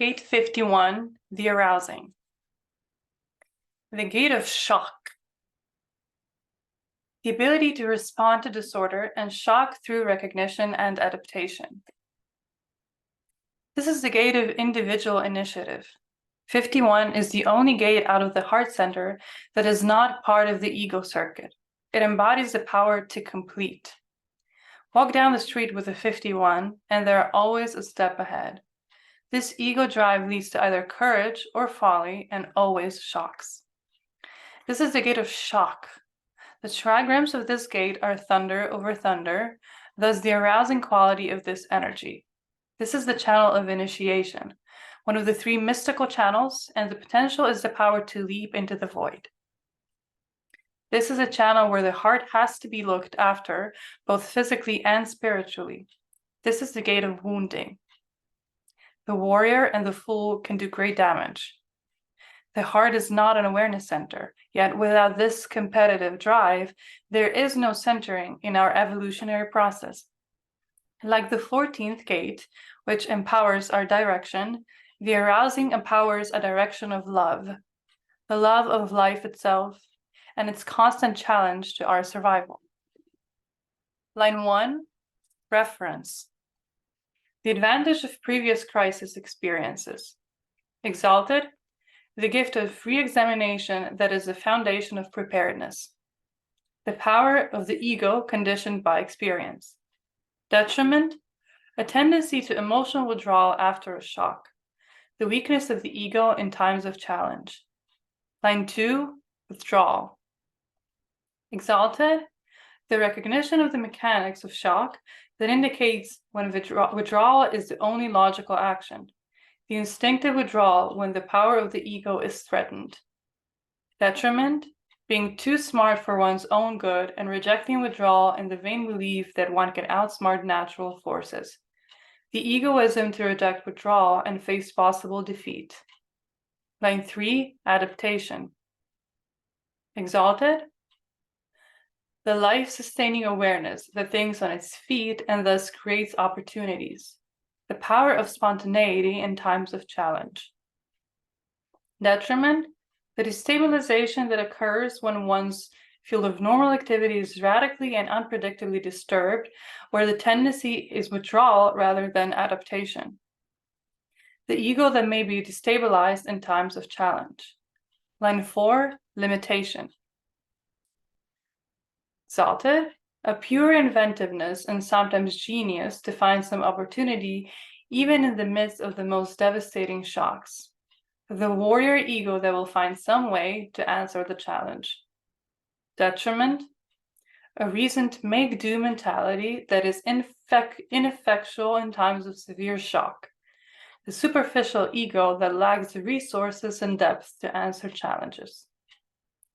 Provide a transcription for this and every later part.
Gate 51, the arousing. The gate of shock. The ability to respond to disorder and shock through recognition and adaptation. This is the gate of individual initiative. 51 is the only gate out of the heart center that is not part of the ego circuit. It embodies the power to complete. Walk down the street with a 51, and there are always a step ahead. This ego drive leads to either courage or folly and always shocks. This is the gate of shock. The trigrams of this gate are thunder over thunder, thus the arousing quality of this energy. This is the channel of initiation, one of the three mystical channels, and the potential is the power to leap into the void. This is a channel where the heart has to be looked after, both physically and spiritually. This is the gate of wounding. The warrior and the fool can do great damage. The heart is not an awareness center, yet without this competitive drive, there is no centering in our evolutionary process. Like the 14th gate, which empowers our direction, the arousing empowers a direction of love, the love of life itself, and its constant challenge to our survival. Line 1, reference. The advantage of previous crisis experiences. Exalted, the gift of re-examination that is the foundation of preparedness. The power of the ego conditioned by experience. Detriment, a tendency to emotional withdrawal after a shock. The weakness of the ego in times of challenge. Line 2, withdrawal. Exalted, the recognition of the mechanics of shock that indicates when withdrawal is the only logical action. The instinctive withdrawal when the power of the ego is threatened. Detriment, being too smart for one's own good and rejecting withdrawal in the vain belief that one can outsmart natural forces. The egoism to reject withdrawal and face possible defeat. Line 3, adaptation. Exalted, the life-sustaining awareness that thinks on its feet and thus creates opportunities. The power of spontaneity in times of challenge. Detriment, the destabilization that occurs when one's field of normal activity is radically and unpredictably disturbed, where the tendency is withdrawal rather than adaptation. The ego that may be destabilized in times of challenge. Line 4, limitation. Exalted, a pure inventiveness and sometimes genius to find some opportunity even in the midst of the most devastating shocks. The warrior ego that will find some way to answer the challenge. Detriment, a reason to make do mentality that is ineffectual in times of severe shock. The superficial ego that lacks the resources and depth to answer challenges.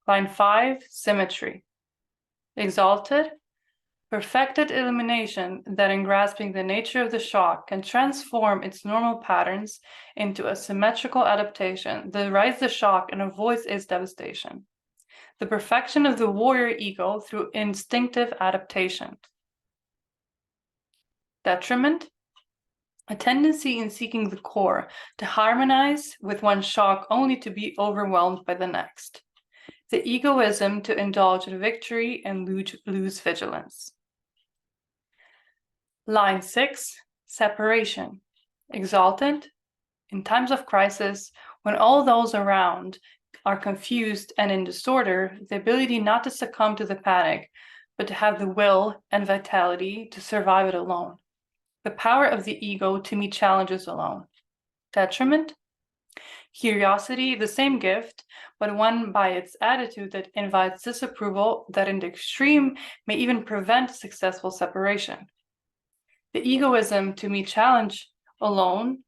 Line 5, symmetry. Exalted, perfected illumination that in grasping the nature of the shock can transform its normal patterns into a symmetrical adaptation that rides the shock and avoids its devastation. The perfection of the warrior ego through instinctive adaptation. Detriment, a tendency in seeking the core to harmonize with one shock only to be overwhelmed by the next. The egoism to indulge in victory and lose vigilance. Line 6, separation. Exalted, in times of crisis, when all those around are confused and in disorder, the ability not to succumb to the panic, but to have the will and vitality to survive it alone. The power of the ego to meet challenges alone. Detriment, curiosity, the same gift, but one by its attitude that invites disapproval that in the extreme may even prevent successful separation. The egoism to meet challenge alone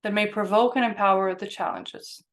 that may provoke and empower the challenges.